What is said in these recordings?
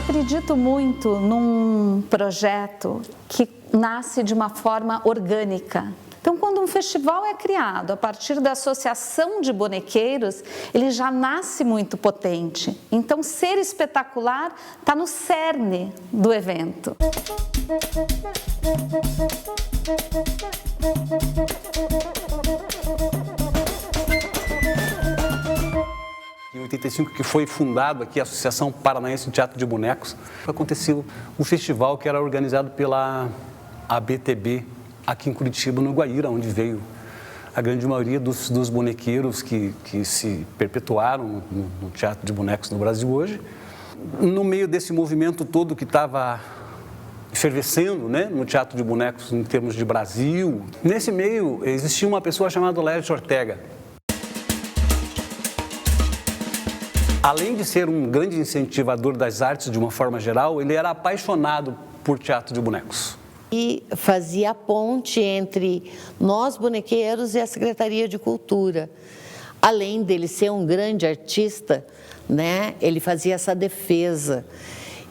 acredito muito num projeto que nasce de uma forma orgânica. Então, quando um festival é criado a partir da associação de bonequeiros, ele já nasce muito potente. Então, ser espetacular está no cerne do evento. Em 85, que foi fundado aqui a Associação Paranaense de Teatro de Bonecos, aconteceu um festival que era organizado pela ABTB, aqui em Curitiba, no Guaíra, onde veio a grande maioria dos bonequeiros que se perpetuaram no teatro de bonecos no Brasil hoje. No meio desse movimento todo que estava efervescendo, né, no teatro de bonecos em termos de Brasil, nesse meio existia uma pessoa chamada Laerte Ortega. Além de ser um grande incentivador das artes de uma forma geral, ele era apaixonado por teatro de bonecos. E fazia a ponte entre nós, bonequeiros, e a Secretaria de Cultura. Além dele ser um grande artista, né, ele fazia essa defesa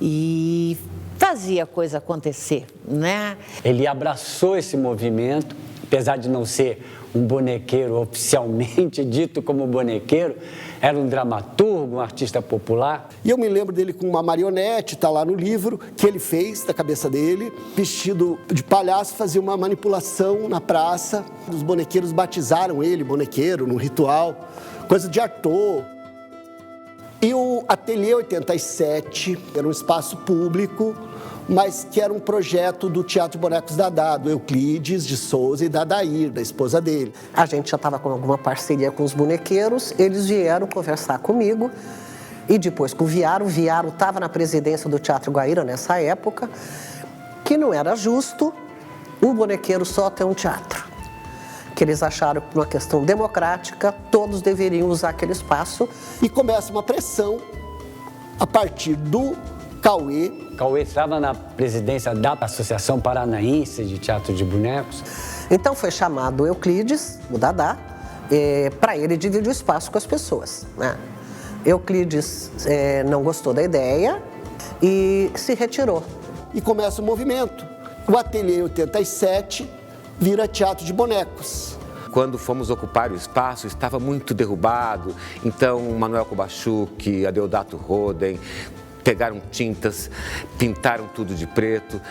e fazia a coisa acontecer, né? Ele abraçou esse movimento, apesar de não ser um bonequeiro oficialmente dito como bonequeiro, era um dramaturgo, um artista popular. E eu me lembro dele com uma marionete, está lá no livro, que ele fez da cabeça dele, vestido de palhaço, fazia uma manipulação na praça. Os bonequeiros batizaram ele, bonequeiro, num ritual, coisa de ator. E o Ateliê 87 era um espaço público, mas que era um projeto do Teatro de Bonecos Dadá, do Euclides de Souza e da Dair, da esposa dele. A gente já estava com alguma parceria com os bonequeiros, eles vieram conversar comigo e depois com o Viaro estava na presidência do Teatro Guaíra nessa época, que não era justo um bonequeiro só ter um teatro. Que eles acharam que, por uma questão democrática, todos deveriam usar aquele espaço. E começa uma pressão a partir do Cauê. Cauê estava na presidência da Associação Paranaense de Teatro de Bonecos. Então foi chamado o Euclides, o Dadá, para ele dividir o espaço com as pessoas, né? Euclides não gostou da ideia e se retirou. E começa o movimento. O Ateliê 87 vira Teatro de Bonecos. Quando fomos ocupar o espaço, estava muito derrubado. Então, Manuel Kubachuk, Adeodato Roden pegaram tintas, pintaram tudo de preto,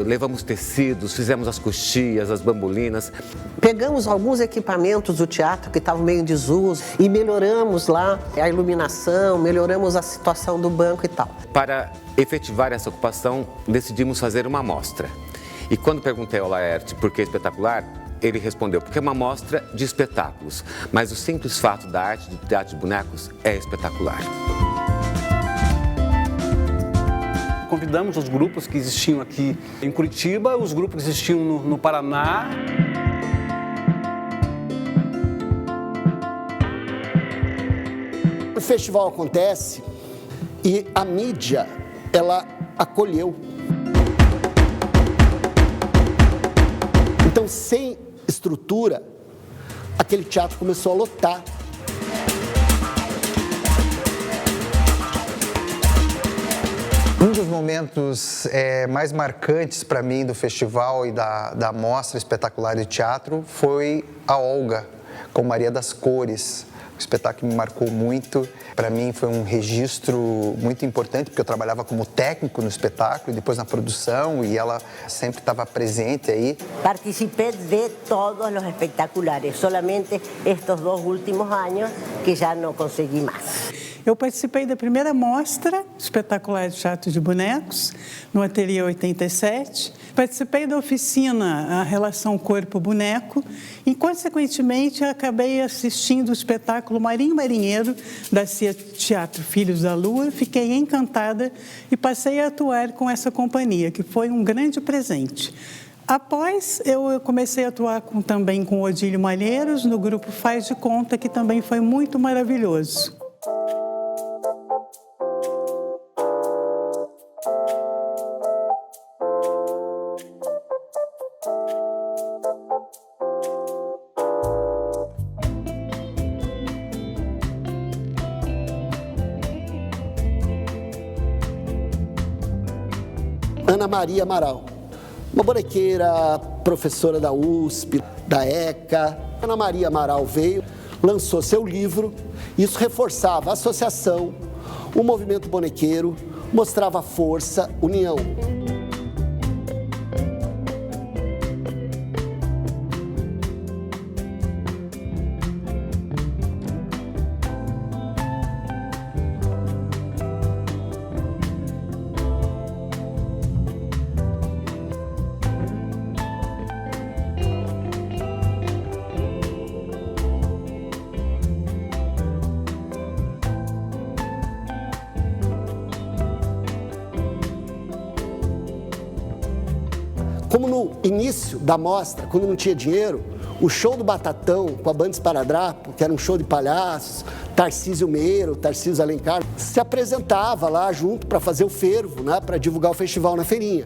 levamos tecidos, fizemos as coxias, as bambolinas. Pegamos alguns equipamentos do teatro que estavam meio em desuso e melhoramos lá a iluminação, melhoramos a situação do banco e tal. Para efetivar essa ocupação, decidimos fazer uma mostra. E quando perguntei ao Laerte por que espetacular, ele respondeu, porque é uma mostra de espetáculos, mas o simples fato da arte do teatro de bonecos é espetacular. Convidamos os grupos que existiam aqui em Curitiba, os grupos que existiam no Paraná. O festival acontece e a mídia, ela acolheu. Então, sem estrutura, aquele teatro começou a lotar. Um dos momentos mais marcantes para mim do festival e da Mostra Espetacular de Teatro foi a Olga, com Maria das Cores. O espetáculo me marcou muito. Para mim foi um registro muito importante, porque eu trabalhava como técnico no espetáculo e depois na produção, e ela sempre estava presente aí. Participé de todos os espetaculares, solamente estes 2 últimos anos que já não consegui mais. Eu participei da primeira mostra espetacular de teatro de bonecos, no Ateliê 87. Participei da oficina A Relação Corpo-Boneco e, consequentemente, acabei assistindo o espetáculo Marinho Marinheiro, da CIA Teatro Filhos da Lua. Fiquei encantada e passei a atuar com essa companhia, que foi um grande presente. Após, eu comecei a atuar também com Odílio Malheiros, no grupo Faz de Conta, que também foi muito maravilhoso. Ana Maria Amaral, uma bonequeira, professora da USP, da ECA. Ana Maria Amaral veio, lançou seu livro, isso reforçava a associação, o movimento bonequeiro, mostrava força, união. Como no início da mostra, quando não tinha dinheiro, o show do Batatão com a Banda Esparadrapo, que era um show de palhaços, Tarcísio Meiro, Tarcísio Alencar, se apresentava lá junto para fazer o fervo, né, para divulgar o festival na feirinha.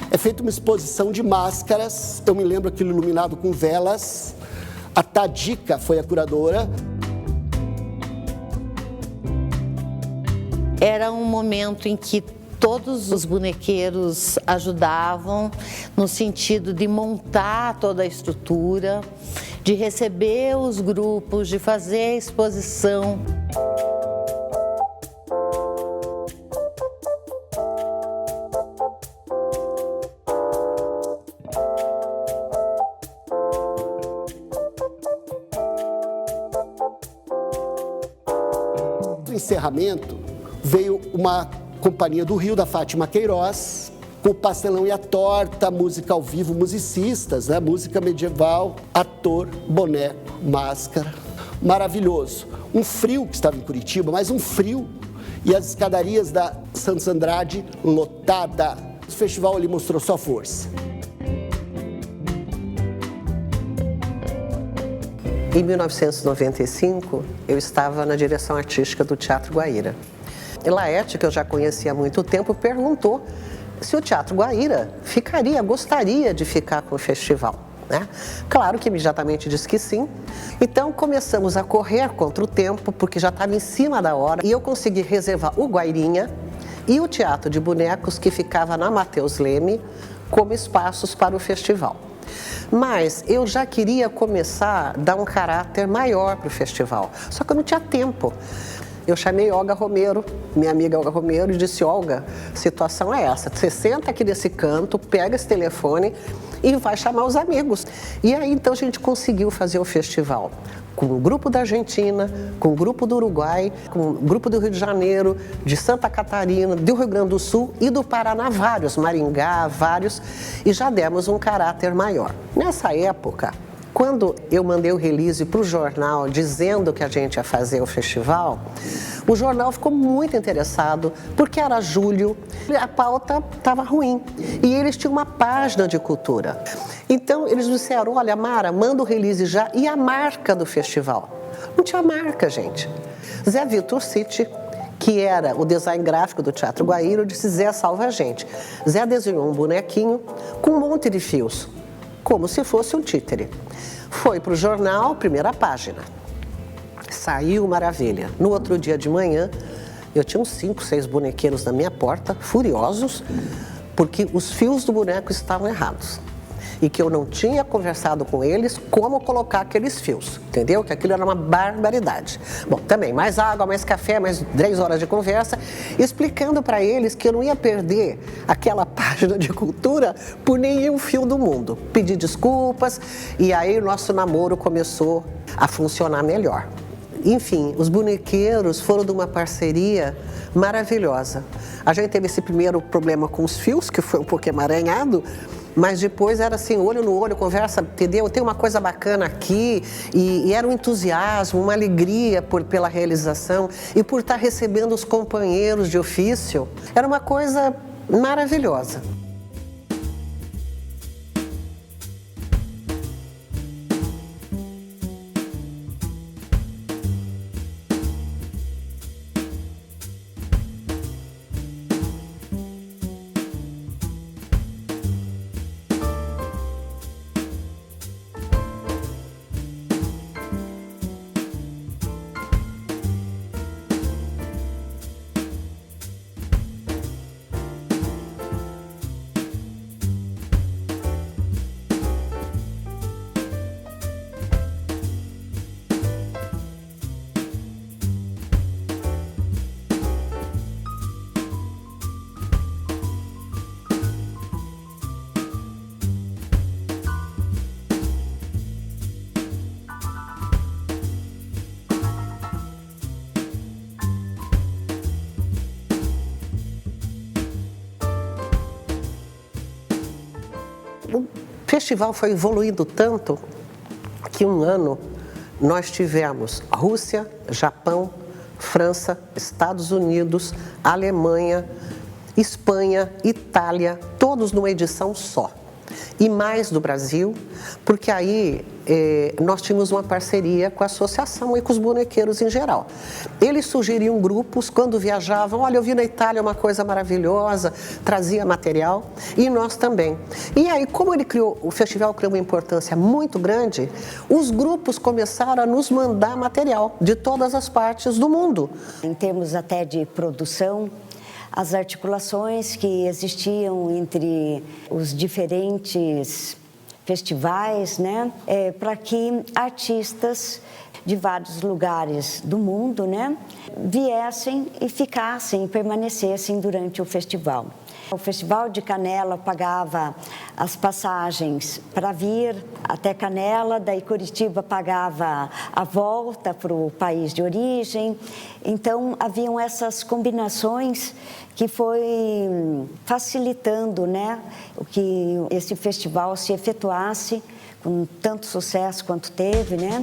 É feita uma exposição de máscaras, eu me lembro aquilo iluminado com velas, a Tadica foi a curadora. Era um momento em que todos os bonequeiros ajudavam no sentido de montar toda a estrutura, de receber os grupos, de fazer a exposição. No encerramento, veio uma companhia do Rio, da Fátima Queiroz, com o Pastelão e a Torta, música ao vivo, musicistas, né? Música medieval, ator, boneco, máscara. Maravilhoso. Um frio que estava em Curitiba, mas um frio. E as escadarias da Santos Andrade lotada. O festival ali mostrou sua força. Em 1995, eu estava na direção artística do Teatro Guaíra. E Laerte, que eu já conhecia há muito tempo, perguntou se o Teatro Guaíra gostaria de ficar com o festival, né? Claro que imediatamente disse que sim. Então começamos a correr contra o tempo, porque já estava em cima da hora, e eu consegui reservar o Guairinha e o Teatro de Bonecos, que ficava na Mateus Leme, como espaços para o festival. Mas eu já queria começar a dar um caráter maior para o festival, só que eu não tinha tempo. Eu chamei Olga Romero, minha amiga Olga Romero, e disse: Olga, a situação é essa, você senta aqui nesse canto, pega esse telefone e vai chamar os amigos. E aí então a gente conseguiu fazer o festival com o grupo da Argentina, com o grupo do Uruguai, com o grupo do Rio de Janeiro, de Santa Catarina, do Rio Grande do Sul e do Paraná, vários, Maringá, vários, e já demos um caráter maior. Nessa época, quando eu mandei o release para o jornal dizendo que a gente ia fazer o festival, o jornal ficou muito interessado, porque era julho, a pauta estava ruim e eles tinham uma página de cultura. Então eles disseram: olha, Mara, manda o release já, e a marca do festival. Não tinha marca, gente. Zé Vitor City, que era o design gráfico do Teatro Guaíra, eu disse: Zé, salva a gente. Zé desenhou um bonequinho com um monte de fios, como se fosse um títere. Foi para o jornal, primeira página. Saiu maravilha. No outro dia de manhã, eu tinha uns 5, 6 bonequeiros na minha porta, furiosos, porque os fios do boneco estavam errados. E que eu não tinha conversado com eles como colocar aqueles fios, entendeu? Que aquilo era uma barbaridade. Bom, também, mais água, mais café, mais 3 horas de conversa, explicando para eles que eu não ia perder aquela página de cultura por nenhum fio do mundo. Pedi desculpas e aí o nosso namoro começou a funcionar melhor. Enfim, os bonequeiros foram de uma parceria maravilhosa. A gente teve esse primeiro problema com os fios, que foi um pouco emaranhado, mas depois era assim, olho no olho, conversa, entendeu? Tem uma coisa bacana aqui, e era um entusiasmo, uma alegria pela realização e por estar recebendo os companheiros de ofício. Era uma coisa maravilhosa. festival foi evoluindo tanto que um ano nós tivemos Rússia, Japão, França, Estados Unidos, Alemanha, Espanha, Itália, todos numa edição só. E mais do Brasil, porque aí nós tínhamos uma parceria com a associação e com os bonequeiros em geral. Eles sugeriam grupos, quando viajavam, olha, eu vi na Itália uma coisa maravilhosa, trazia material, e nós também. E aí, como o festival criou uma importância muito grande, os grupos começaram a nos mandar material de todas as partes do mundo. Em termos até de produção, as articulações que existiam entre os diferentes festivais, né, para que artistas de vários lugares do mundo, né, viessem e ficassem, permanecessem durante o festival. O Festival de Canela pagava as passagens para vir até Canela, daí Curitiba pagava a volta para o país de origem. Então, haviam essas combinações que foi facilitando, né, o que esse festival se efetuasse com tanto sucesso quanto teve, né?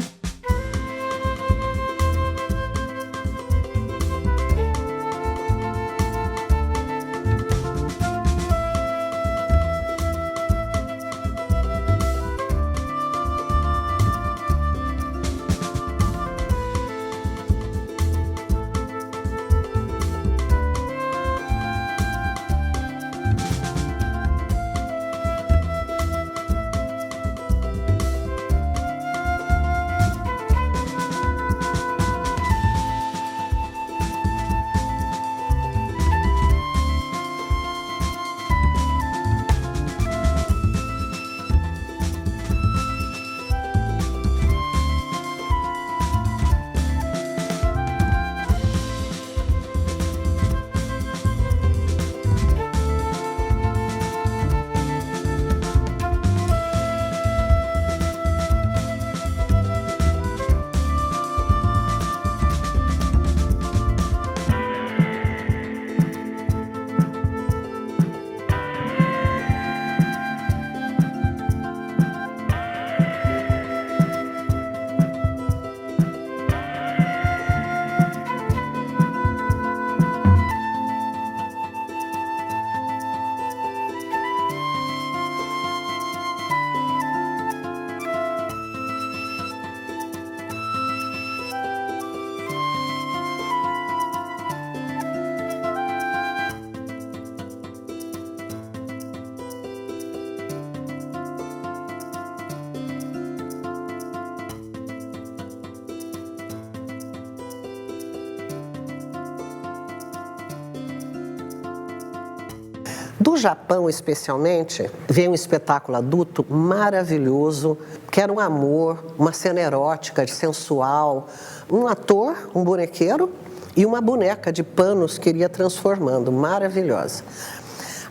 Do Japão, especialmente, veio um espetáculo adulto maravilhoso, que era um amor, uma cena erótica, sensual, um ator, um bonequeiro e uma boneca de panos que iria transformando, maravilhosa.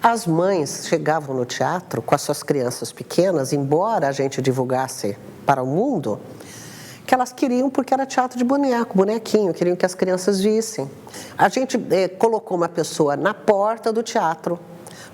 As mães chegavam no teatro com as suas crianças pequenas, embora a gente divulgasse para o mundo, que elas queriam porque era teatro de boneco, bonequinho, queriam que as crianças vissem. A gente colocou uma pessoa na porta do teatro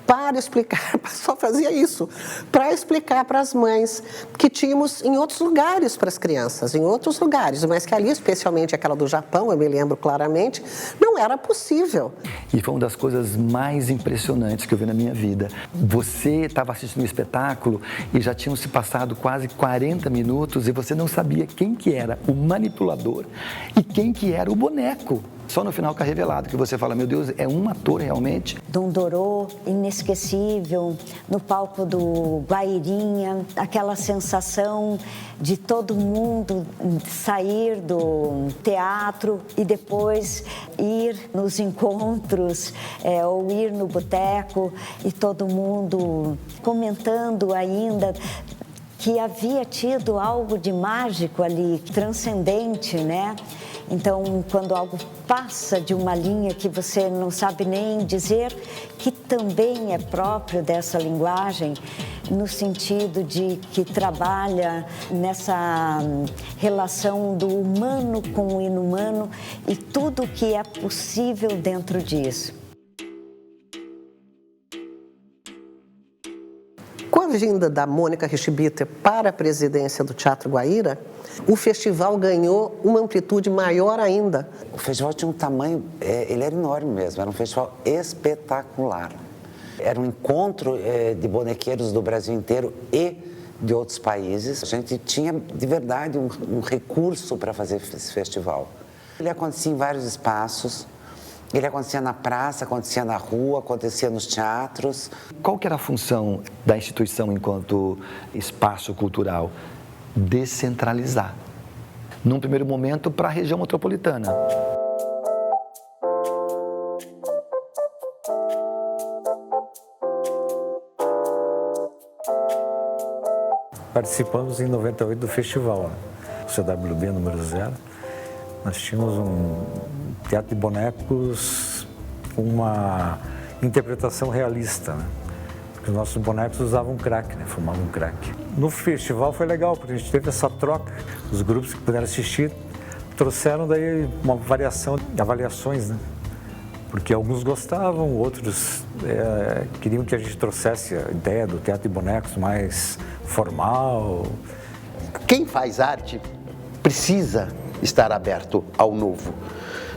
para explicar, só fazia isso, para explicar para as mães que tínhamos em outros lugares para as crianças, em outros lugares, mas que ali, especialmente aquela do Japão, eu me lembro claramente, não era possível. E foi uma das coisas mais impressionantes que eu vi na minha vida. Você estava assistindo o espetáculo e já tinham se passado quase 40 minutos e você não sabia quem que era o manipulador e quem que era o boneco. Só no final que é revelado, que você fala, meu Deus, é um ator realmente. Dom Dorô, inesquecível, no palco do Guairinha, aquela sensação de todo mundo sair do teatro e depois ir nos encontros ou ir no boteco e todo mundo comentando ainda que havia tido algo de mágico ali, transcendente, né? Então, quando algo passa de uma linha que você não sabe nem dizer, que também é próprio dessa linguagem, no sentido de que trabalha nessa relação do humano com o inumano e tudo o que é possível dentro disso. a vinda da Mônica Richbiter para a presidência do Teatro Guaíra, o festival ganhou uma amplitude maior ainda. O festival tinha um tamanho, ele era enorme mesmo, era um festival espetacular. Era um encontro de bonequeiros do Brasil inteiro e de outros países. A gente tinha, de verdade, um recurso para fazer esse festival. Ele acontecia em vários espaços, ele acontecia na praça, acontecia na rua, acontecia nos teatros. Qual que era a função da instituição enquanto espaço cultural? Descentralizar. Num primeiro momento, para a região metropolitana. Participamos em 98 do festival, o CWB número 0. Nós tínhamos um teatro de bonecos com uma interpretação realista, né? Porque os nossos bonecos usavam crack, né? Fumavam crack. No festival foi legal, porque a gente teve essa troca. Os grupos que puderam assistir trouxeram daí uma variação de avaliações, né? Porque alguns gostavam, outros queriam que a gente trouxesse a ideia do teatro de bonecos mais formal. Quem faz arte precisa estar aberto ao novo.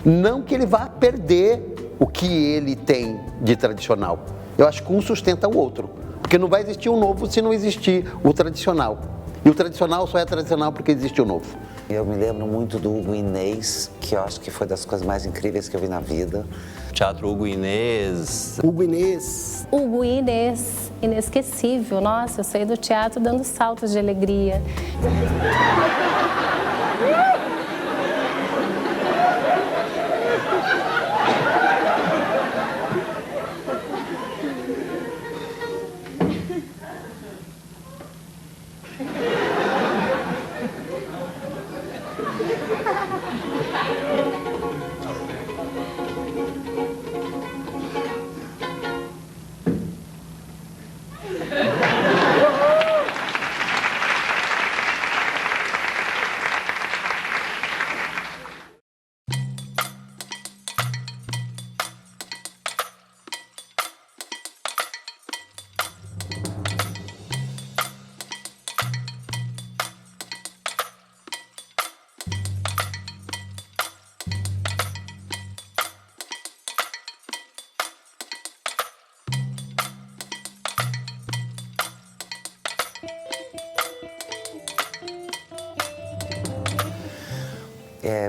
Não que ele vá perder o que ele tem de tradicional. Eu acho que um sustenta o outro. Porque não vai existir o novo se não existir o tradicional. E o tradicional só é tradicional porque existe o novo. Eu me lembro muito do Hugo Inês, que eu acho que foi das coisas mais incríveis que eu vi na vida. Teatro Hugo Inês. Hugo Inês. Hugo Inês, inesquecível. Nossa, eu saí do teatro dando saltos de alegria.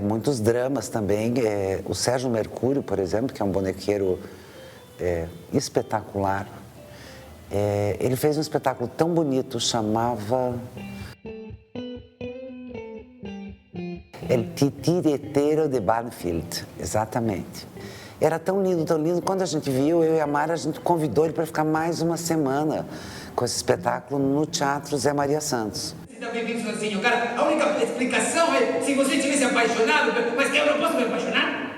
Muitos dramas também. O Sérgio Mercúrio, por exemplo, que é um bonequeiro espetacular, ele fez um espetáculo tão bonito, chamava El Titiritero de Banfield, exatamente. Era tão lindo, tão lindo. Quando a gente viu, eu e a Mara, a gente convidou ele para ficar mais uma semana com esse espetáculo no Teatro Zé Maria Santos. Também vim sozinho, cara. A única explicação é se você tivesse apaixonado, mas que eu não posso me apaixonar?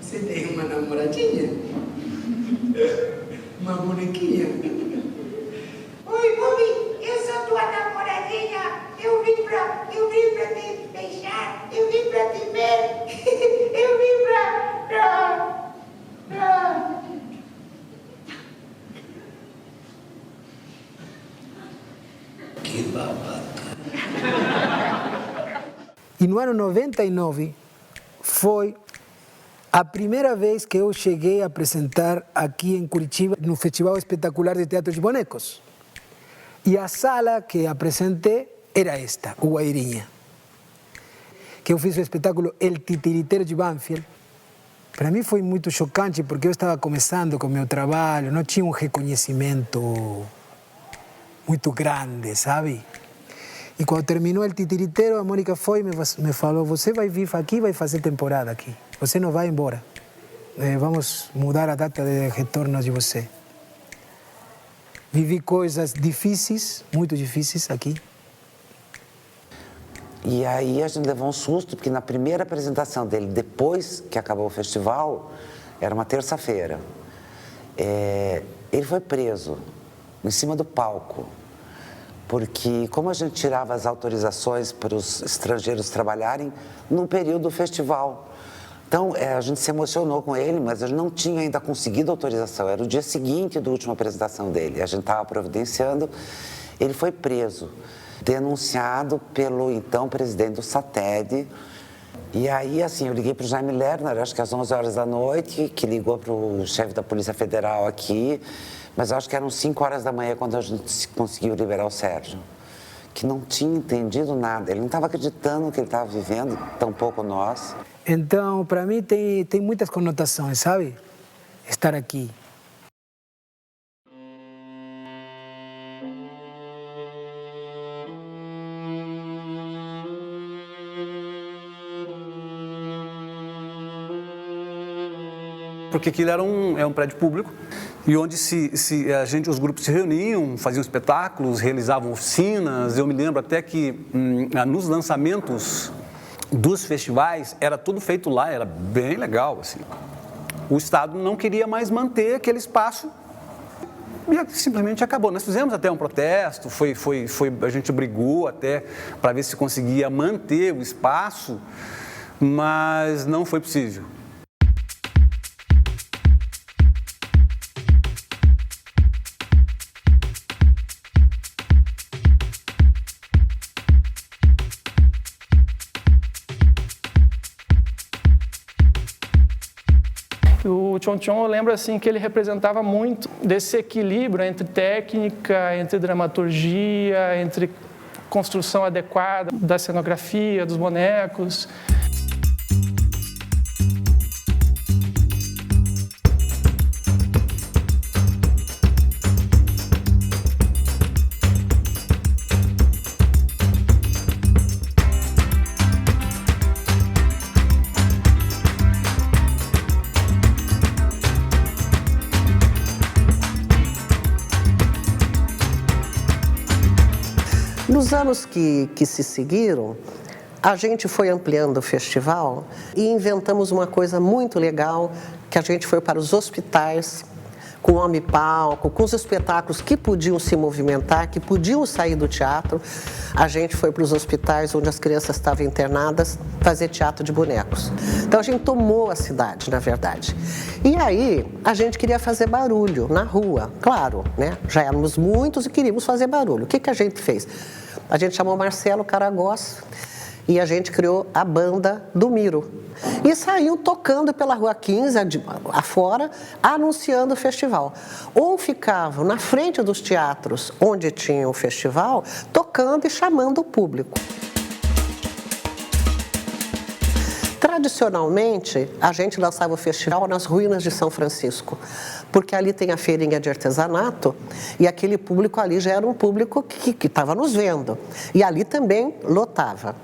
Você tem uma namoradinha? Uma bonequinha? Oi, Bobby, eu sou tua namoradinha. Eu vim pra te beijar, eu vim pra te ver, eu vim pra... Que babaca. E no ano 99 foi a primeira vez que eu cheguei a apresentar aqui em Curitiba, no Festival Espetacular de Teatro de Bonecos. E a sala que apresentei era esta, o Guairinha. Que eu fiz o espetáculo El Titiritero de Banfield. Para mim foi muito chocante porque eu estava começando com meu trabalho, não tinha um reconhecimento muito grande, sabe? E quando terminou El Titiritero, a Mônica foi e me falou: você vai vir aqui, vai fazer temporada aqui. Você não vai embora. Vamos mudar a data de retorno de você. Vivi coisas difíceis, muito difíceis aqui. E aí a gente levou um susto, porque na primeira apresentação dele, depois que acabou o festival, era uma terça-feira, ele foi preso em cima do palco, porque como a gente tirava as autorizações para os estrangeiros trabalharem no período do festival, Então, a gente se emocionou com ele, mas a gente não tinha ainda conseguido autorização. Era o dia seguinte da última apresentação dele. A gente estava providenciando. Ele foi preso, denunciado pelo então presidente do SATED. E aí, assim, eu liguei para o Jaime Lerner, acho que às 11 horas da noite, que ligou para o chefe da Polícia Federal aqui, mas acho que eram 5 horas da manhã quando a gente conseguiu liberar o Sérgio, que não tinha entendido nada. Ele não estava acreditando no que ele estava vivendo, tampouco nós. Então, para mim, tem muitas conotações, sabe? Estar aqui. Porque aquilo era um prédio público e onde os grupos se reuniam, faziam espetáculos, realizavam oficinas. Eu me lembro até que nos lançamentos dos festivais era tudo feito lá, era bem legal, assim. O Estado não queria mais manter aquele espaço e simplesmente acabou. Nós fizemos até um protesto, a gente brigou até para ver se conseguia manter o espaço, mas não foi possível. O Chon Chon, eu lembro assim que ele representava muito desse equilíbrio entre técnica, entre dramaturgia, entre construção adequada da cenografia, dos bonecos. Nos anos que se seguiram, a gente foi ampliando o festival e inventamos uma coisa muito legal, que a gente foi para os hospitais, com homem-palco, com os espetáculos que podiam se movimentar, que podiam sair do teatro. A gente foi para os hospitais onde as crianças estavam internadas fazer teatro de bonecos. Então a gente tomou a cidade, na verdade. E aí a gente queria fazer barulho na rua, claro, né? Já éramos muitos e queríamos fazer barulho. O que a gente fez? A gente chamou Marcelo Caragós e a gente criou a banda do Miro. E saíam tocando pela Rua 15, afora, anunciando o festival. Ou ficavam na frente dos teatros onde tinha o festival, tocando e chamando o público. Tradicionalmente, a gente lançava o festival nas ruínas de São Francisco, porque ali tem a feirinha de artesanato e aquele público ali já era um público que estava nos vendo. E ali também lotava.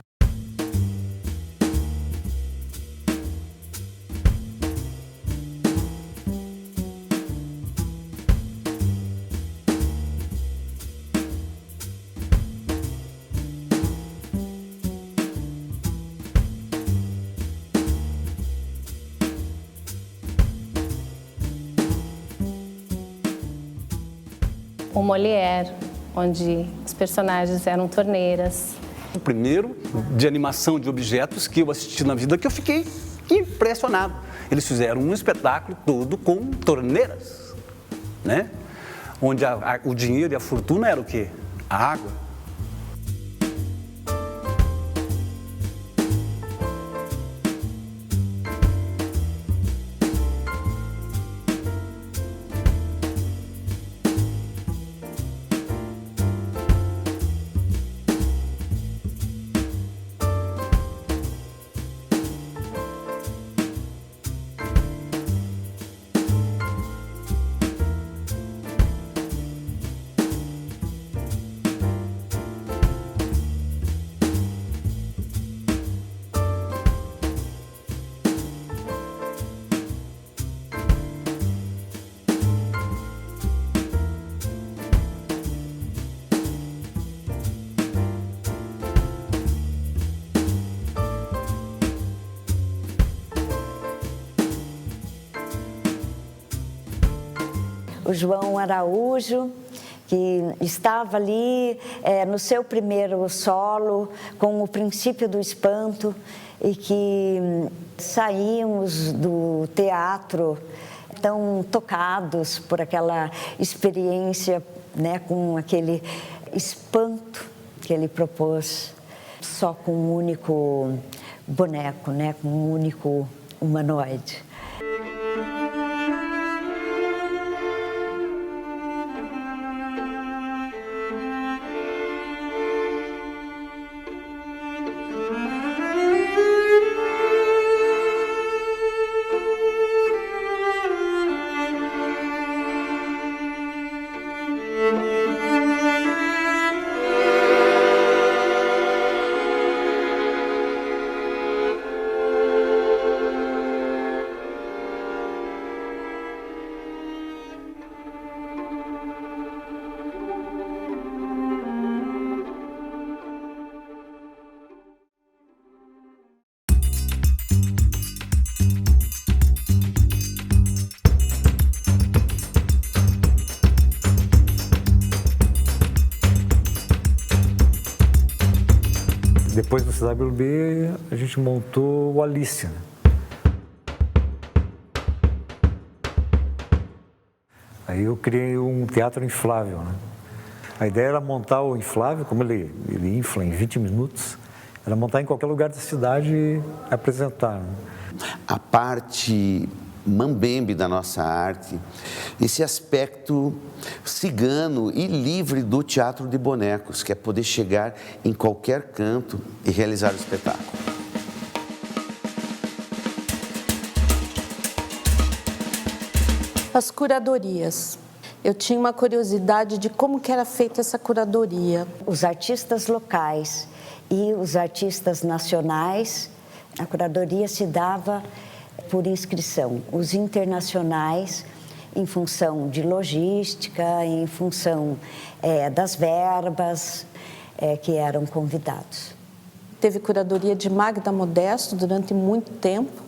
O Molière, onde os personagens eram torneiras. O primeiro de animação de objetos que eu assisti na vida, que eu fiquei impressionado. Eles fizeram um espetáculo todo com torneiras, né? Onde o dinheiro e a fortuna era o quê? A água. O João Araújo, que estava ali no seu primeiro solo, com o Princípio do Espanto. e que saímos do teatro tão tocados por aquela experiência, né, com aquele espanto que ele propôs, só com um único boneco, né, com um único humanoide. Depois do CWB, a gente montou o Alice, né? Aí eu criei um teatro inflável, né? A ideia era montar o inflável, como ele infla em 20 minutos, era montar em qualquer lugar da cidade e apresentar, né? A parte mambembe da nossa arte, esse aspecto cigano e livre do teatro de bonecos, que é poder chegar em qualquer canto e realizar o espetáculo. As curadorias. Eu tinha uma curiosidade de como que era feita essa curadoria. Os artistas locais e os artistas nacionais, a curadoria se dava por inscrição. Os internacionais, em função de logística, em função das verbas que eram convidados. Teve curadoria de Magda Modesto durante muito tempo.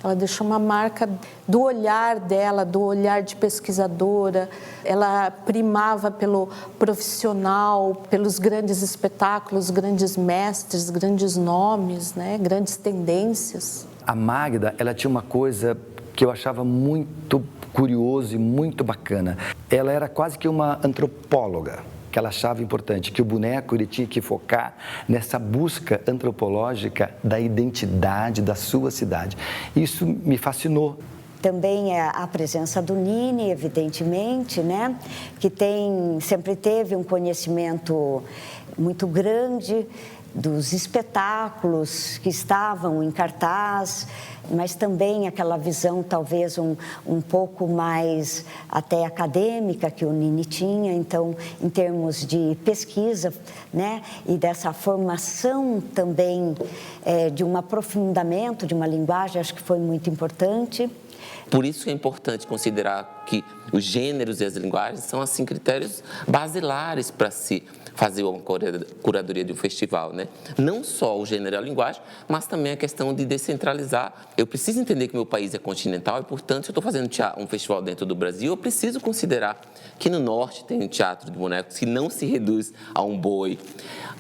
Ela deixou uma marca do olhar dela, do olhar de pesquisadora. Ela primava pelo profissional, pelos grandes espetáculos, grandes mestres, grandes nomes, né? Grandes tendências. A Magda, ela tinha uma coisa que eu achava muito curioso e muito bacana. Ela era quase que uma antropóloga, que ela achava importante, que o boneco ele tinha que focar nessa busca antropológica da identidade da sua cidade. Isso me fascinou. Também a presença do Nini, evidentemente, né? Que sempre teve um conhecimento muito grande dos espetáculos que estavam em cartaz, mas também aquela visão talvez um pouco mais até acadêmica que o Nini tinha. Então, em termos de pesquisa, né, e dessa formação também de um aprofundamento de uma linguagem, acho que foi muito importante. Por isso que é importante considerar que os gêneros e as linguagens são, assim, critérios basilares para se fazer uma curadoria de um festival, né? Não só o gênero e a linguagem, mas também a questão de descentralizar. Eu preciso entender que meu país é continental e, portanto, se eu estou fazendo um festival dentro do Brasil, eu preciso considerar que no Norte tem um teatro de bonecos que não se reduz a um boi.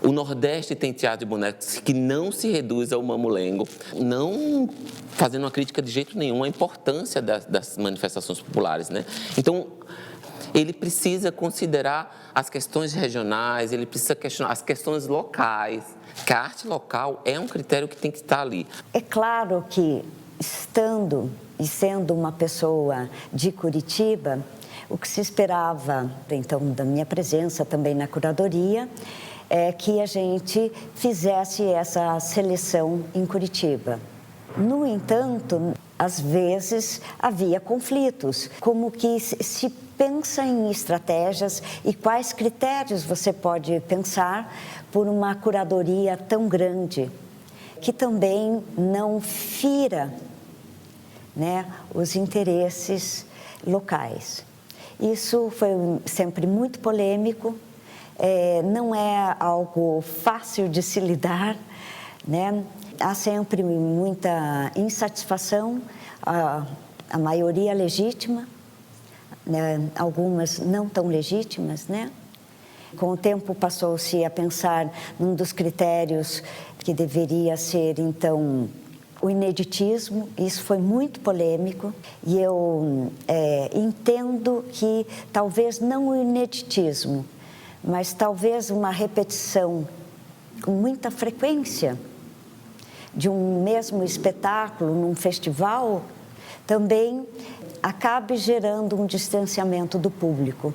O Nordeste tem teatro de bonecos que não se reduz ao mamulengo. Não fazendo uma crítica de jeito nenhum à importância das manifestações populares, né? Então, ele precisa considerar as questões regionais, ele precisa questionar as questões locais, que a arte local é um critério que tem que estar ali. É claro que, estando e sendo uma pessoa de Curitiba, o que se esperava, então, da minha presença também na curadoria, é que a gente fizesse essa seleção em Curitiba. No entanto, às vezes havia conflitos, como que se pensa em estratégias e quais critérios você pode pensar por uma curadoria tão grande, que também não fira, né, os interesses locais. Isso foi sempre muito polêmico, não é algo fácil de se lidar, né? Há sempre muita insatisfação, a maioria legítima, né? Algumas não tão legítimas, né? Com o tempo passou-se a pensar num dos critérios que deveria ser, então, o ineditismo. Isso foi muito polêmico e eu entendo que talvez não o ineditismo, mas talvez uma repetição com muita frequência de um mesmo espetáculo num festival também acabe gerando um distanciamento do público.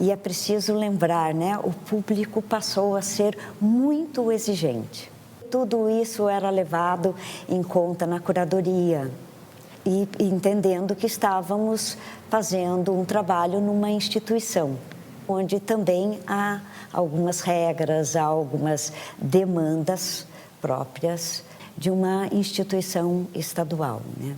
E é preciso lembrar, né? O público passou a ser muito exigente. Tudo isso era levado em conta na curadoria e entendendo que estávamos fazendo um trabalho numa instituição, onde também há algumas regras, há algumas demandas próprias de uma instituição estadual, né?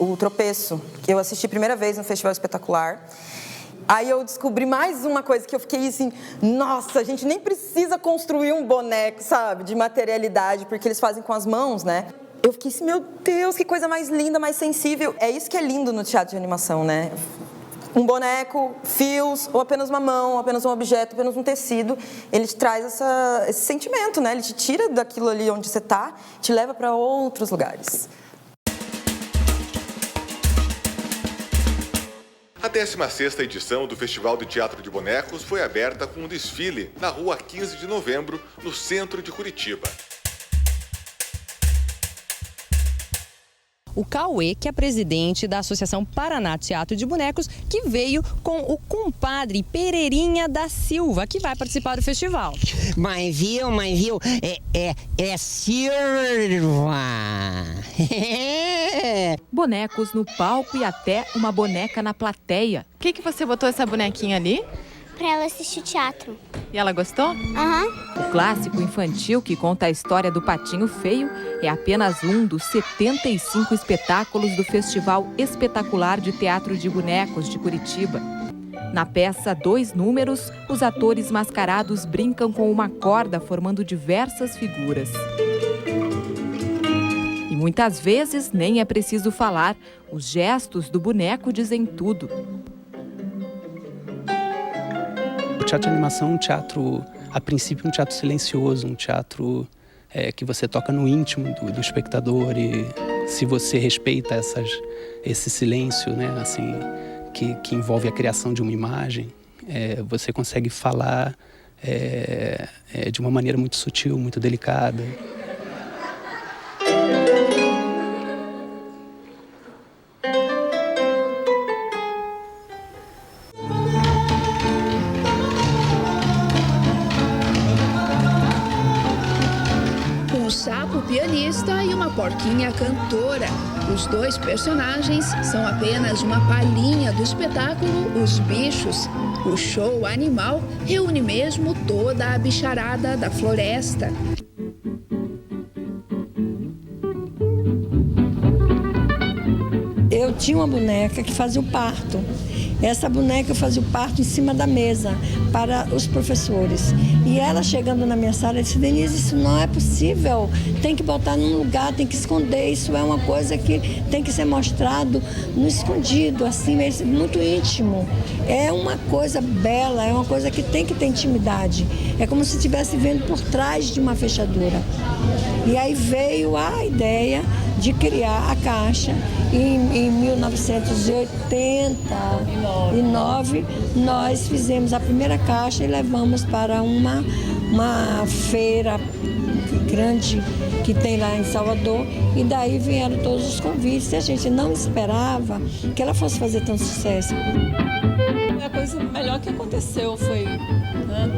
O Tropeço, que eu assisti a primeira vez no Festival Espetacular. Aí eu descobri mais uma coisa que eu fiquei assim, nossa, a gente nem precisa construir um boneco, sabe, de materialidade, porque eles fazem com as mãos, né? Eu fiquei assim, meu Deus, que coisa mais linda, mais sensível. É isso que é lindo no teatro de animação, né? Um boneco, fios, ou apenas uma mão, apenas um objeto, apenas um tecido, ele te traz esse sentimento, né? Ele te tira daquilo ali onde você está, te leva para outros lugares. A 16ª edição do Festival de Teatro de Bonecos foi aberta com um desfile na Rua 15 de Novembro, no centro de Curitiba. O Cauê, que é presidente da Associação Paraná Teatro de Bonecos, que veio com o compadre Pereirinha da Silva, que vai participar do festival. Mas viu, é Silva. Bonecos no palco e até uma boneca na plateia. Por que você botou essa bonequinha ali? Pra ela assistir teatro. E ela gostou? Aham. O clássico infantil que conta a história do Patinho Feio é apenas um dos 75 espetáculos do Festival Espetacular de Teatro de Bonecos de Curitiba. Na peça 2 números, os atores mascarados brincam com uma corda formando diversas figuras. E muitas vezes nem é preciso falar, os gestos do boneco dizem tudo. O teatro de animação é um teatro, a princípio, um teatro silencioso, um teatro que você toca no íntimo do espectador e se você respeita esse silêncio, né, assim, que envolve a criação de uma imagem, você consegue falar de uma maneira muito sutil, muito delicada. Pianista e uma porquinha cantora. Os dois personagens são apenas uma palhinha do espetáculo Os Bichos. O show animal reúne mesmo toda a bicharada da floresta. Eu tinha uma boneca que fazia o parto. Essa boneca fazia o parto em cima da mesa para os professores. E ela chegando na minha sala, disse: Denise, isso não é possível, tem que botar num lugar, tem que esconder, isso é uma coisa que tem que ser mostrado no escondido, assim, muito íntimo. É uma coisa bela, é uma coisa que tem que ter intimidade. É como se estivesse vendo por trás de uma fechadura. E aí veio a ideia de criar a caixa. Em 1989, nós fizemos a primeira caixa e levamos para uma feira grande que tem lá em Salvador, e daí vieram todos os convites. E a gente não esperava que ela fosse fazer tanto sucesso. A coisa melhor que aconteceu foi, né,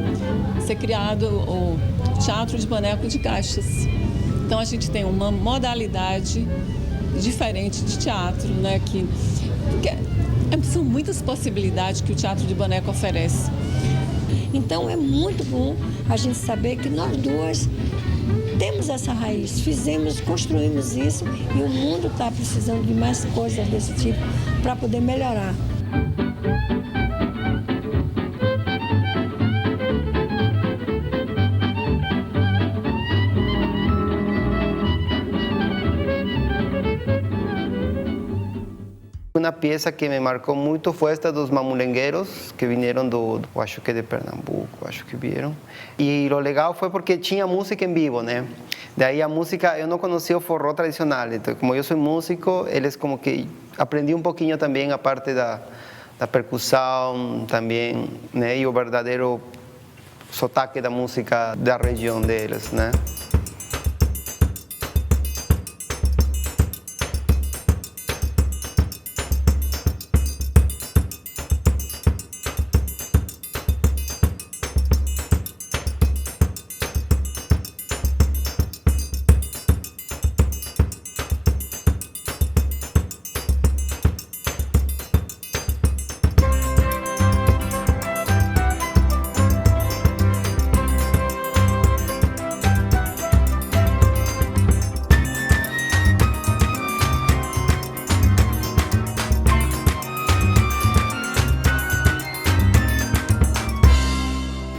ser criado o Teatro de Boneco de Caixas. Então a gente tem uma modalidade diferente de teatro, né? São muitas possibilidades que o teatro de boneco oferece. Então é muito bom a gente saber que nós duas temos essa raiz, construímos isso e o mundo está precisando de mais coisas desse tipo para poder melhorar. Uma peça que me marcou muito foi esta dos Mamulengueiros, que vieram acho que de Pernambuco, acho que vieram. E o legal foi porque tinha música em vivo, né? Daí a música, eu não conhecia o forró tradicional, então como eu sou músico, eles como que aprendi um pouquinho também a parte da percussão também, né? E o verdadeiro sotaque da música da região deles, né?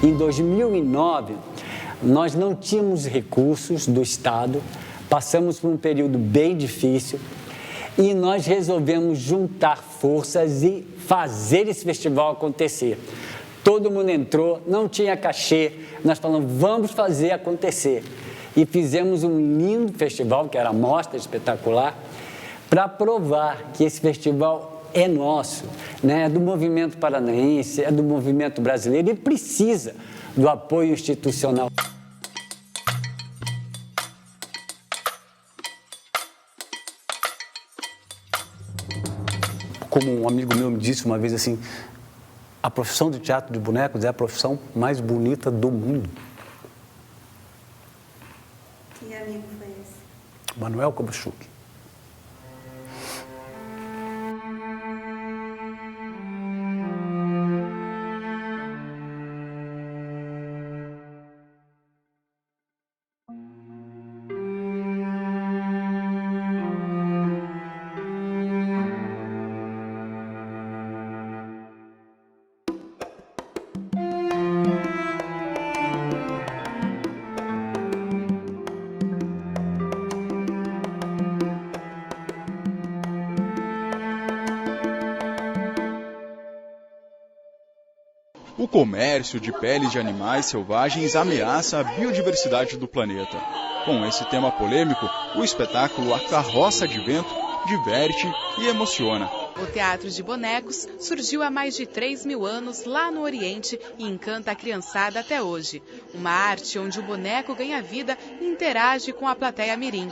Em 2009, nós não tínhamos recursos do Estado, passamos por um período bem difícil e nós resolvemos juntar forças e fazer esse festival acontecer. Todo mundo entrou, não tinha cachê, nós falamos, vamos fazer acontecer. E fizemos um lindo festival, que era a Mostra Espetacular, para provar que esse festival é nosso, né? É do movimento paranaense, é do movimento brasileiro e precisa do apoio institucional. Como um amigo meu me disse uma vez assim, a profissão de teatro de bonecos é a profissão mais bonita do mundo. Que amigo foi esse? Manuel Kobuchuk. O comércio de peles de animais selvagens ameaça a biodiversidade do planeta. Com esse tema polêmico, o espetáculo A Carroça de Vento diverte e emociona. O teatro de bonecos surgiu há mais de 3.000 anos lá no Oriente e encanta a criançada até hoje. Uma arte onde o boneco ganha vida e interage com a plateia mirim.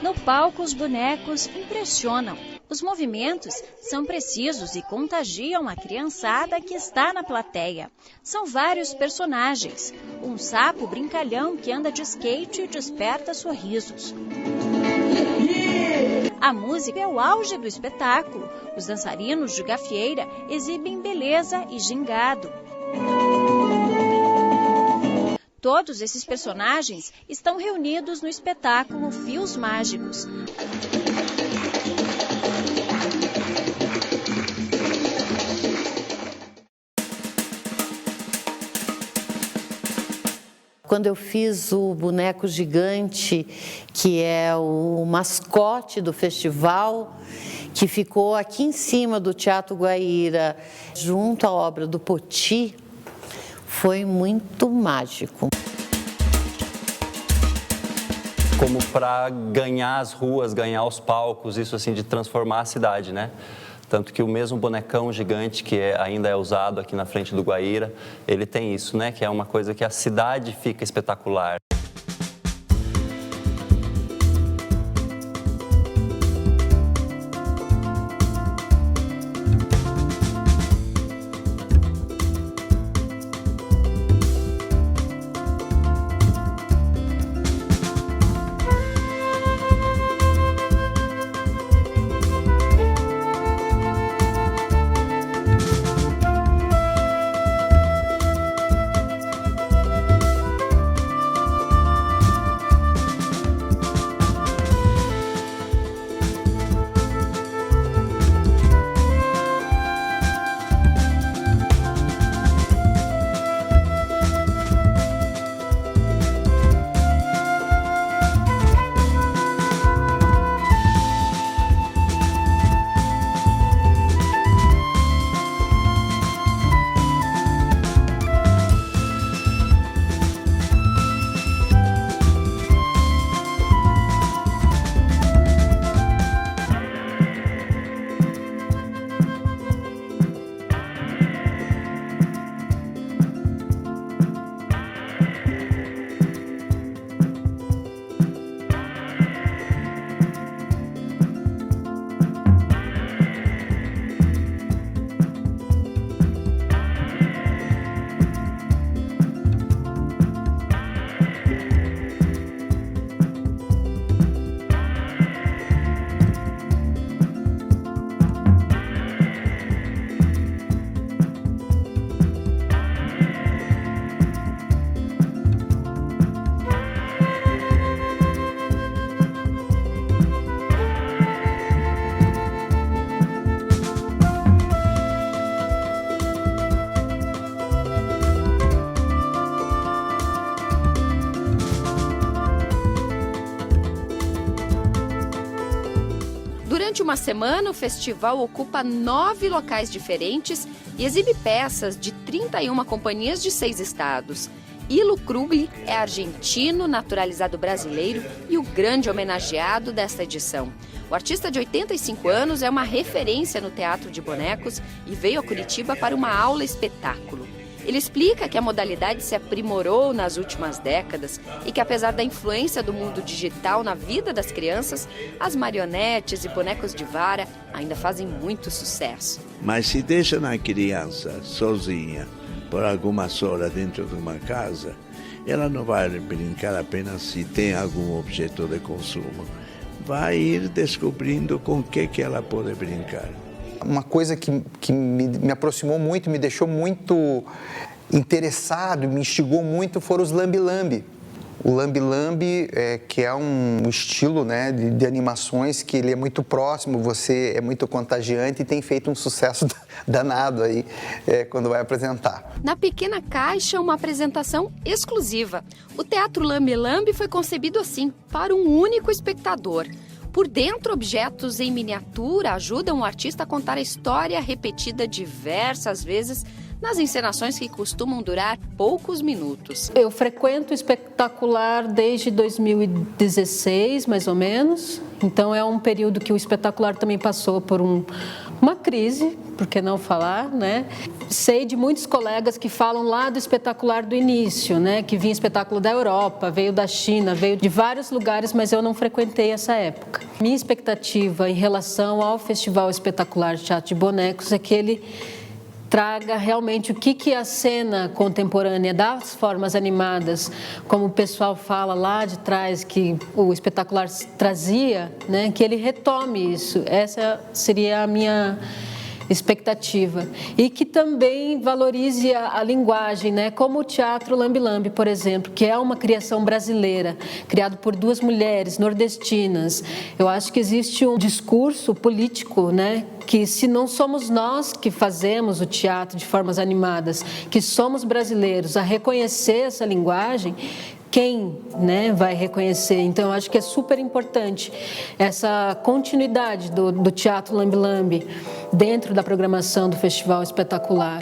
No palco, os bonecos impressionam. Os movimentos são precisos e contagiam a criançada que está na plateia. São vários personagens. Um sapo brincalhão que anda de skate e desperta sorrisos. A música é o auge do espetáculo. Os dançarinos de gafieira exibem beleza e gingado. Todos esses personagens estão reunidos no espetáculo Fios Mágicos. Quando eu fiz o boneco gigante, que é o mascote do festival, que ficou aqui em cima do Teatro Guaíra, junto à obra do Poti, foi muito mágico. Como para ganhar as ruas, ganhar os palcos, isso assim de transformar a cidade, né? Tanto que o mesmo bonecão gigante que ainda é usado aqui na frente do Guaíra, ele tem isso, né? Que é uma coisa que a cidade fica espetacular. Durante uma semana, o festival ocupa 9 locais diferentes e exibe peças de 31 companhias de 6 estados. Ilo Krugli é argentino, naturalizado brasileiro e o grande homenageado desta edição. O artista de 85 anos é uma referência no teatro de bonecos e veio a Curitiba para uma aula espetáculo. Ele explica que a modalidade se aprimorou nas últimas décadas e que, apesar da influência do mundo digital na vida das crianças, as marionetes e bonecos de vara ainda fazem muito sucesso. Mas se deixa a criança sozinha por algumas horas dentro de uma casa, ela não vai brincar apenas se tem algum objeto de consumo. Vai ir descobrindo com o que ela pode brincar. Uma coisa que me aproximou muito, me deixou muito interessado, me instigou muito, foram os lambi-lambi. O lambi-lambi, que é um estilo, né, de animações que ele é muito próximo, você é muito contagiante e tem feito um sucesso danado aí quando vai apresentar. Na Pequena Caixa, uma apresentação exclusiva. O Teatro Lambi-Lambi foi concebido assim, para um único espectador. Por dentro, objetos em miniatura ajudam o artista a contar a história repetida diversas vezes nas encenações que costumam durar poucos minutos. Eu frequento o espetacular desde 2016, mais ou menos. Então é um período que o espetacular também passou por uma crise, por que não falar, né? Sei de muitos colegas que falam lá do espetacular do início, né? Que vinha espetáculo da Europa, veio da China, veio de vários lugares, mas eu não frequentei essa época. Minha expectativa em relação ao Festival Espetacular de Teatro de Bonecos é que ele traga realmente o que a cena contemporânea das formas animadas, como o pessoal fala lá de trás, que o espetacular trazia, né, que ele retome isso. Essa seria a minha expectativa. E que também valorize a linguagem, né? Como o Teatro Lambi-Lambi, por exemplo, que é uma criação brasileira, criado por 2 mulheres nordestinas. Eu acho que existe um discurso político, né? Que se não somos nós que fazemos o teatro de formas animadas, que somos brasileiros, a reconhecer essa linguagem, quem, né, vai reconhecer? Então, eu acho que é super importante essa continuidade do Teatro Lambi-Lambi dentro da programação do Festival Espetacular.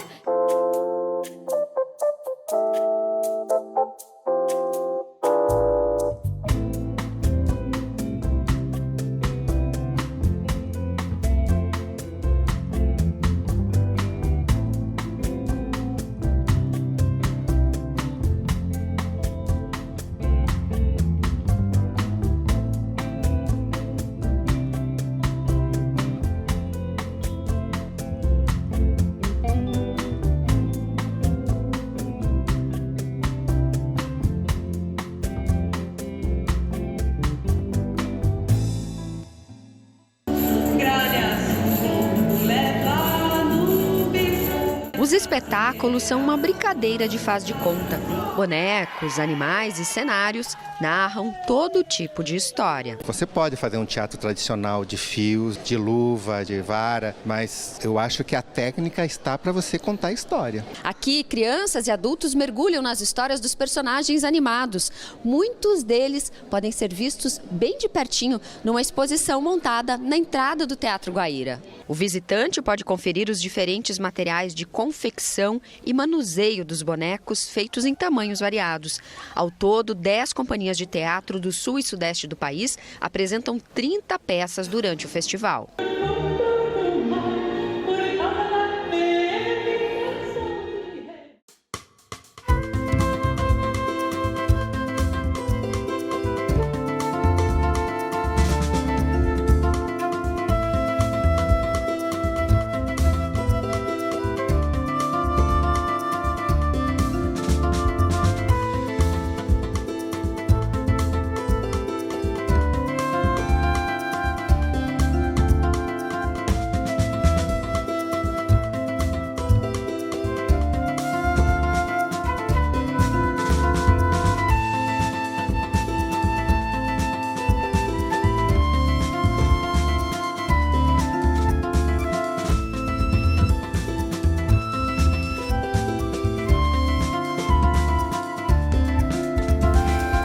Os espetáculos são uma brincadeira de faz de conta. Bonecos, animais e cenários narram todo tipo de história. Você pode fazer um teatro tradicional de fios, de luva, de vara, mas eu acho que a técnica está para você contar a história. Aqui, crianças e adultos mergulham nas histórias dos personagens animados. Muitos deles podem ser vistos bem de pertinho numa exposição montada na entrada do Teatro Guaíra. O visitante pode conferir os diferentes materiais de confecção e manuseio dos bonecos feitos em tamanhos variados. Ao todo, 10 companhias de teatro do sul e sudeste do país apresentam 30 peças durante o festival.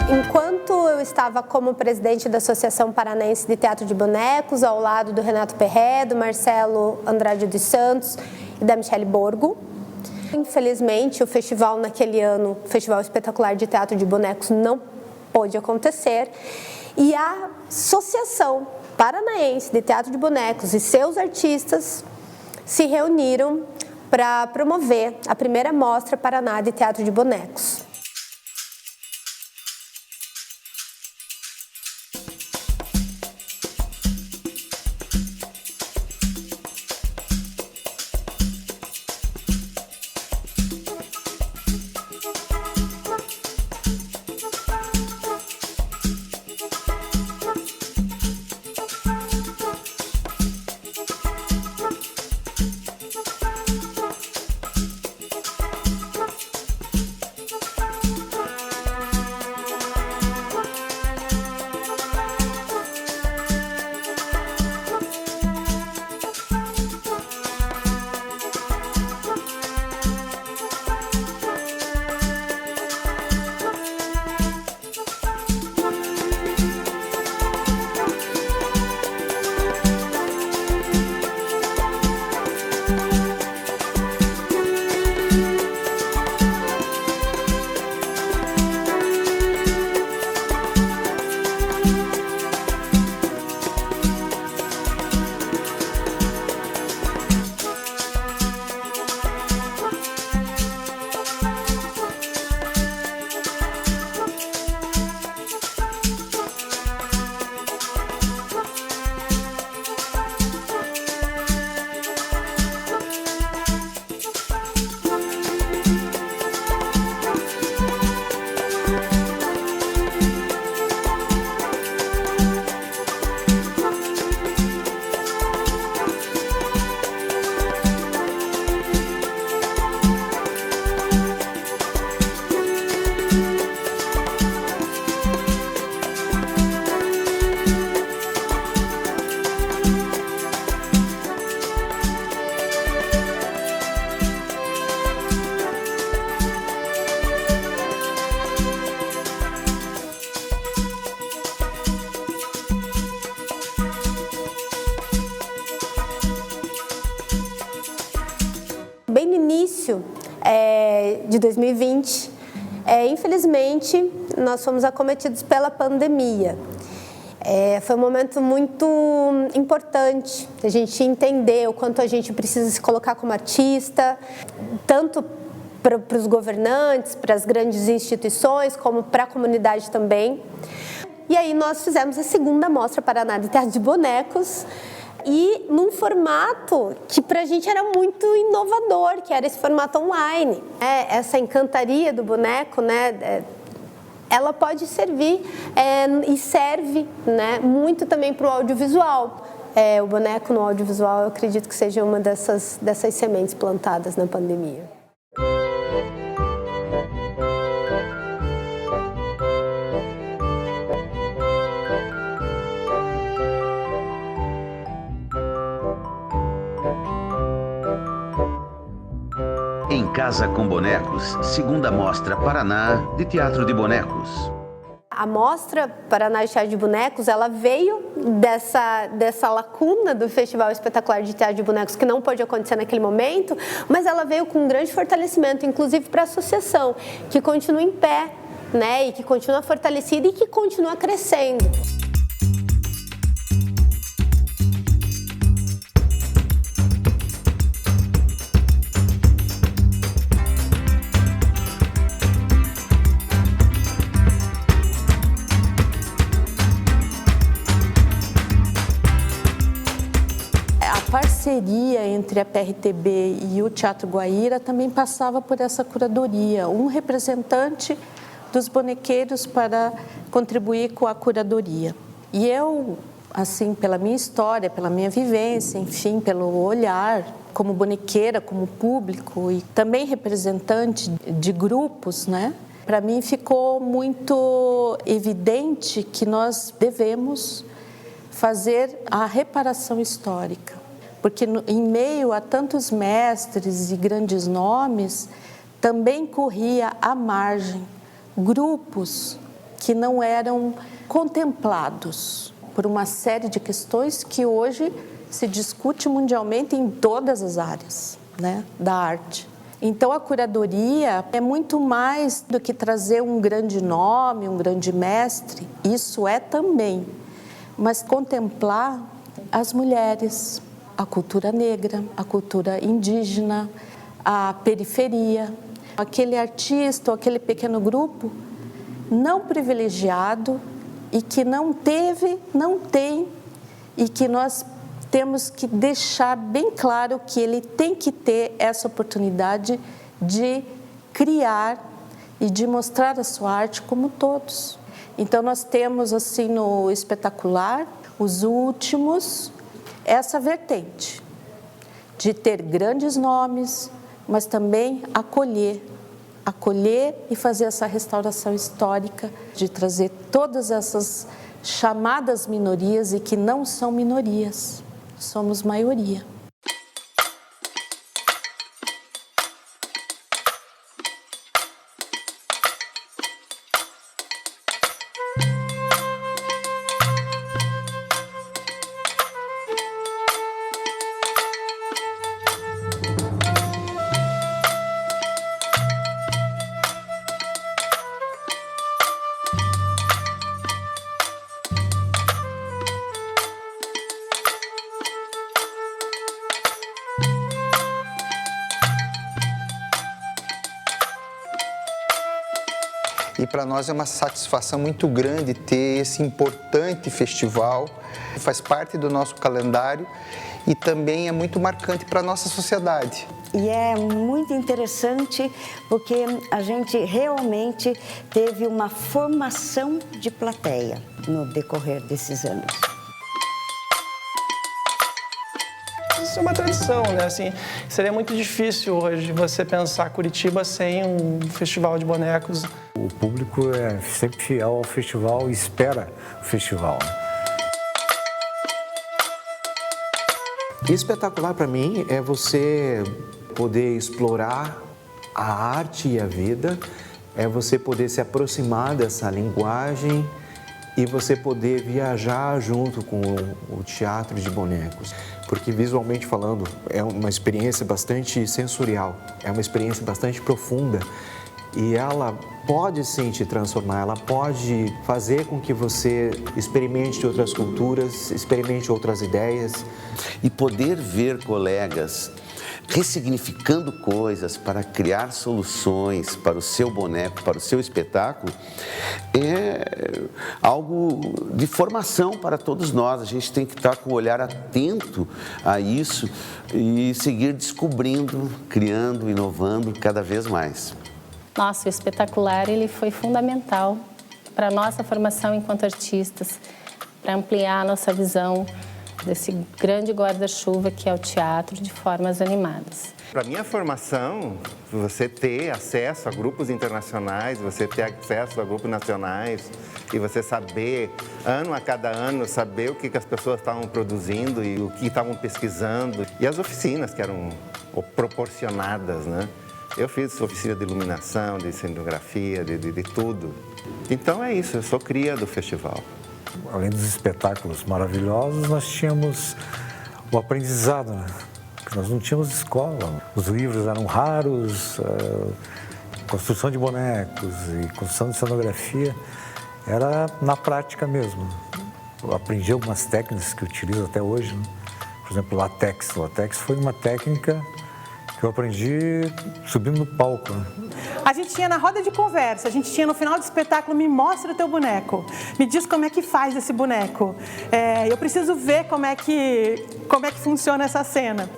Enquanto eu estava como presidente da Associação Paranaense de Teatro de Bonecos, ao lado do Renato Perré, do Marcelo Andrade dos Santos e da Michele Borgo. Infelizmente, o festival naquele ano, o Festival Espetacular de Teatro de Bonecos, não pôde acontecer. E a Associação Paranaense de Teatro de Bonecos e seus artistas se reuniram para promover a primeira Mostra Paraná de Teatro de Bonecos. Bem no início de 2020, infelizmente, nós fomos acometidos pela pandemia. Foi um momento muito importante a gente entender o quanto a gente precisa se colocar como artista, tanto para os governantes, para as grandes instituições, como para a comunidade também. E aí nós fizemos a segunda Mostra Paraná de Teatro de Bonecos, e num formato que para a gente era muito inovador, que era esse formato online. Essa encantaria do boneco, né, ela pode servir e serve, né, muito também para o audiovisual. O boneco no audiovisual, eu acredito que seja uma dessas sementes plantadas na pandemia. Em Casa com Bonecos, segunda Mostra Paraná de Teatro de Bonecos. A Mostra Paraná de Teatro de Bonecos, ela veio dessa lacuna do Festival Espetacular de Teatro de Bonecos, que não pôde acontecer naquele momento, mas ela veio com um grande fortalecimento, inclusive para a associação, que continua em pé, né, e que continua fortalecida e que continua crescendo. A parceria entre a PRTB e o Teatro Guaíra também passava por essa curadoria, um representante dos bonequeiros para contribuir com a curadoria. E eu, assim, pela minha história, pela minha vivência, enfim, pelo olhar como bonequeira, como público e também representante de grupos, né? Para mim ficou muito evidente que nós devemos fazer a reparação histórica, porque em meio a tantos mestres e grandes nomes, também corria à margem grupos que não eram contemplados por uma série de questões que hoje se discute mundialmente em todas as áreas, né, da arte. Então, a curadoria é muito mais do que trazer um grande nome, um grande mestre, isso é também, mas contemplar as mulheres, a cultura negra, a cultura indígena, a periferia, aquele artista ou aquele pequeno grupo não privilegiado e que não teve, não tem, e que nós temos que deixar bem claro que ele tem que ter essa oportunidade de criar e de mostrar a sua arte como todos. Então, nós temos, assim, no espetacular, os últimos, essa vertente de ter grandes nomes, mas também acolher e fazer essa restauração histórica, de trazer todas essas chamadas minorias e que não são minorias, somos maioria. E para nós é uma satisfação muito grande ter esse importante festival, que faz parte do nosso calendário e também é muito marcante para a nossa sociedade. E é muito interessante porque a gente realmente teve uma formação de plateia no decorrer desses anos. Isso é uma tradição, né? Assim, seria muito difícil hoje você pensar Curitiba sem um festival de bonecos. O público é sempre fiel ao festival e espera o festival. Espetacular para mim é você poder explorar a arte e a vida, é você poder se aproximar dessa linguagem e você poder viajar junto com o teatro de bonecos. Porque visualmente falando, é uma experiência bastante sensorial, é uma experiência bastante profunda e ela pode sim te transformar, ela pode fazer com que você experimente outras culturas, experimente outras ideias. E poder ver colegas ressignificando coisas para criar soluções para o seu boneco, para o seu espetáculo, é algo de formação para todos nós. A gente tem que estar com o olhar atento a isso e seguir descobrindo, criando, inovando cada vez mais. Nossa, o espetacular ele foi fundamental para a nossa formação enquanto artistas, para ampliar a nossa visão desse grande guarda-chuva que é o teatro de formas animadas. Para minha formação, você ter acesso a grupos internacionais, você ter acesso a grupos nacionais e você saber, ano a cada ano, saber o que as pessoas estavam produzindo e o que estavam pesquisando. E as oficinas que eram proporcionadas, né? Eu fiz oficina de iluminação, de cenografia, de tudo. Então é isso, eu sou cria do festival. Além dos espetáculos maravilhosos, nós tínhamos o aprendizado, né? Nós não tínhamos escola. Os livros eram raros, construção de bonecos e construção de cenografia era na prática mesmo. Eu aprendi algumas técnicas que eu utilizo até hoje, né? Por exemplo, latex. Latex foi uma técnica que eu aprendi subindo no palco, né? A gente tinha na roda de conversa, a gente tinha no final do espetáculo, me mostra o teu boneco, me diz como é que faz esse boneco, eu preciso ver como é que funciona essa cena.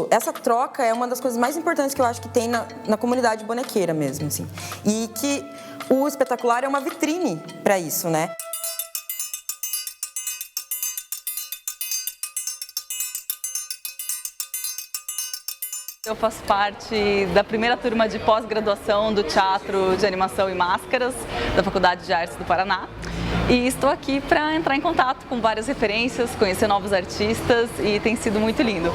Essa troca é uma das coisas mais importantes que eu acho que tem na comunidade bonequeira mesmo, assim. E que o espetacular é uma vitrine para isso, né? Eu faço parte da primeira turma de pós-graduação do Teatro de Animação e Máscaras da Faculdade de Artes do Paraná. E estou aqui para entrar em contato com várias referências, conhecer novos artistas e tem sido muito lindo.